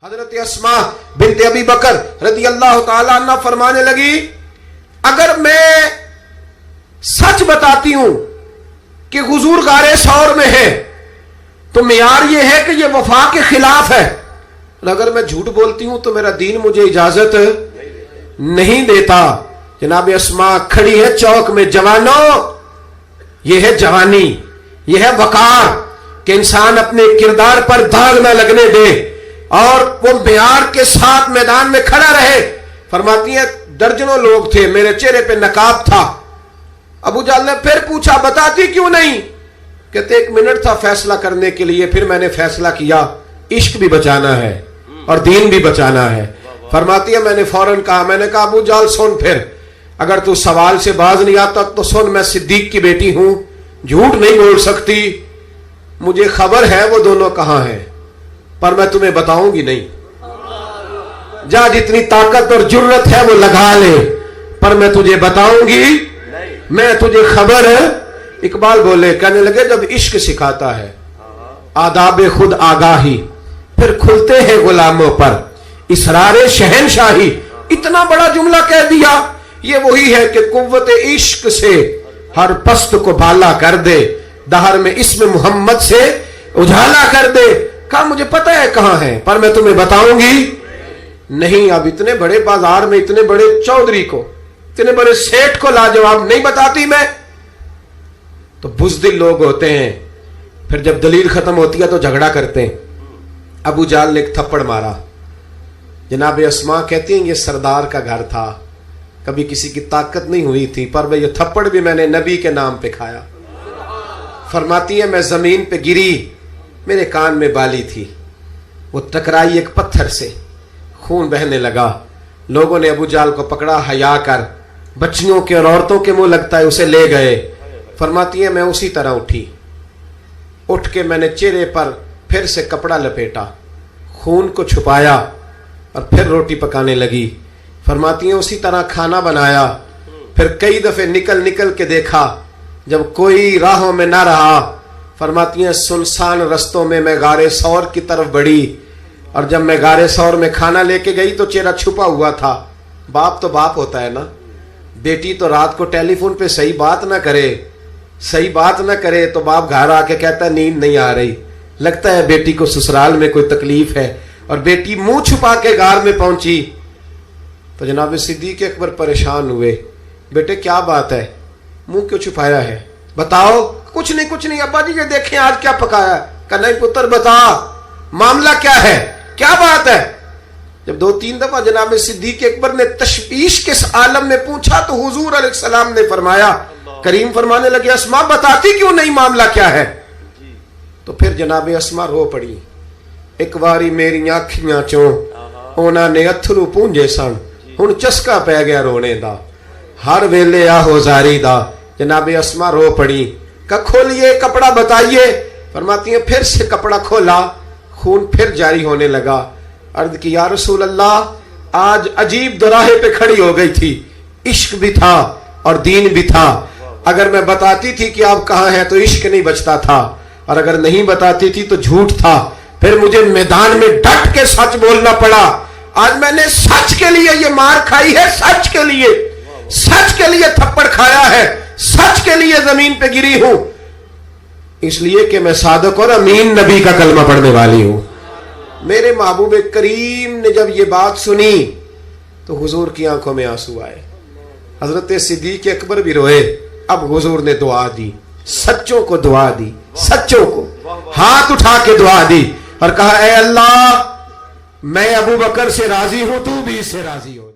حضرت اسما بنت ابی بکر رضی اللہ تعالی عنہ فرمانے لگی اگر میں سچ بتاتی ہوں کہ حضور غار ثور میں ہے تو معیار یہ ہے کہ یہ وفا کے خلاف ہے، اور اگر میں جھوٹ بولتی ہوں تو میرا دین مجھے اجازت نہیں دیتا۔ جناب اسما کھڑی ہے چوک میں، جوانوں یہ ہے جوانی، یہ ہے وقار کہ انسان اپنے کردار پر داغ نہ لگنے دے اور وہ معیار کے ساتھ میدان میں کھڑا رہے۔ فرماتی ہیں درجنوں لوگ تھے، میرے چہرے پہ نقاب تھا۔ ابو جہل نے پھر پوچھا بتاتی کیوں نہیں؟ کہتے 1 منٹ تھا فیصلہ کرنے کے لیے، پھر میں نے فیصلہ کیا عشق بھی بچانا ہے اور دین بھی بچانا ہے۔ فرماتی ہے میں نے فوراً کہا، میں نے کہا ابو جہل سن، پھر اگر تو سوال سے باز نہیں آتا تو سن، میں صدیق کی بیٹی ہوں، جھوٹ نہیں بول سکتی، مجھے خبر ہے وہ دونوں کہاں ہیں، پر میں تمہیں بتاؤں گی نہیں۔ جا جتنی طاقت اور جرت ہے وہ لگا لے، پر میں تجھے بتاؤں گی میں تجھے خبر ہے۔ اقبال بولے، کہنے لگے جب عشق سکھاتا ہے آداب خود آگاہی، پھر کھلتے ہیں غلاموں پر اسرار شہنشاہی۔ اتنا بڑا جملہ کہہ دیا، یہ وہی ہے کہ قوت عشق سے ہر پست کو بالا کر دے، دہر میں اسم محمد سے اجالا کر دے۔ کہا مجھے پتہ ہے کہاں ہے، پر میں تمہیں بتاؤں گی نہیں۔ اب اتنے بڑے بازار میں اتنے بڑے چودھری کو، اتنے بڑے سیٹ کو لاجواب نہیں بتاتی میں؟ تو بزدل لوگ ہوتے ہیں، پھر جب دلیل ختم ہوتی ہے تو جھگڑا کرتے ہیں۔ ابو جہل نے ایک تھپڑ مارا۔ جناب اسما کہتی ہیں یہ سردار کا گھر تھا، کبھی کسی کی طاقت نہیں ہوئی تھی، پر یہ تھپڑ بھی میں نے نبی کے نام پہ کھایا۔ فرماتی ہے میں زمین پہ گری، میرے کان میں بالی تھی، وہ ٹکرائی ایک پتھر سے، خون بہنے لگا۔ لوگوں نے ابو جہل کو پکڑا، حیا کر، بچیوں کے اور عورتوں کے منہ لگتا ہے اسے لے گئے۔ فرماتی ہے میں اسی طرح اٹھی، اٹھ کے میں نے چہرے پر پھر سے کپڑا لپیٹا، خون کو چھپایا اور پھر روٹی پکانے لگی۔ فرماتی ہیں اسی طرح کھانا بنایا، پھر کئی دفعے نکل کے دیکھا، جب کوئی راہوں میں نہ رہا، فرماتی ہیں سنسان رستوں میں میں غار ثور کی طرف بڑھی، اور جب میں غار ثور میں کھانا لے کے گئی تو چہرہ چھپا ہوا تھا۔ باپ تو باپ ہوتا ہے نا، بیٹی تو رات کو ٹیلی فون پہ صحیح بات نہ کرے تو باپ گھر آ کے کہتا ہے نیند نہیں آ رہی، لگتا ہے بیٹی کو سسرال میں کوئی تکلیف ہے، اور بیٹی منہ چھپا کے غار میں پہنچی تو جناب صدیق اکبر پریشان ہوئے، بیٹے کیا بات ہے، منہ کیوں چھپایا ہے، بتاؤ۔ کچھ نہیں ابا جی یہ دیکھیں آج کیا پکایا۔ کہ نہیں پتر بتا معاملہ کیا ہے، کیا بات ہے۔ جب 2-3 دفعہ جناب صدیق اکبر نے تشویش کے عالم میں پوچھا تو حضور علیہ السلام نے فرمایا، کریم فرمانے لگے اسما بتاتی کیوں نہیں، معاملہ کیا ہے؟ تو پھر جناب اسما رو پڑی، ایک واری میری آنکھیاں چوں اونا نے اتھرو پونجے سن، ہن چسکا پہ گیا رونے دا، ہر ویلے آہو زاری دا۔ جناب اسما رو پڑی، کہ کھولیے کپڑا بتائیے۔ فرماتی ہیں پھر سے کپڑا کھولا، خون پھر جاری ہونے لگا۔ عرض کی یا رسول اللہ آج عجیب دراہے پہ کھڑی ہو گئی تھی، عشق بھی تھا اور دین بھی تھا۔ اگر میں بتاتی تھی کہ آپ کہاں ہیں تو عشق نہیں بچتا تھا، اور اگر نہیں بتاتی تھی تو جھوٹ تھا، پھر مجھے میدان میں ڈٹ کے سچ بولنا پڑا۔ آج میں نے سچ کے لیے یہ مار کھائی ہے، سچ کے لیے تھپڑ کھایا ہے، سچ کے لیے زمین پہ گری ہوں، اس لیے کہ میں صادق اور امین نبی کا کلمہ پڑھنے والی ہوں۔ میرے محبوب کریم نے جب یہ بات سنی تو حضور کی آنکھوں میں آنسو آئے، حضرت صدیق اکبر بھی روئے۔ اب حضور نے دعا دی، سچوں کو دعا دی، سچوں کو ہاتھ اٹھا کے دعا دی اور کہا اے اللہ میں ابو بکر سے راضی ہوں، تو بھی اس سے راضی ہو۔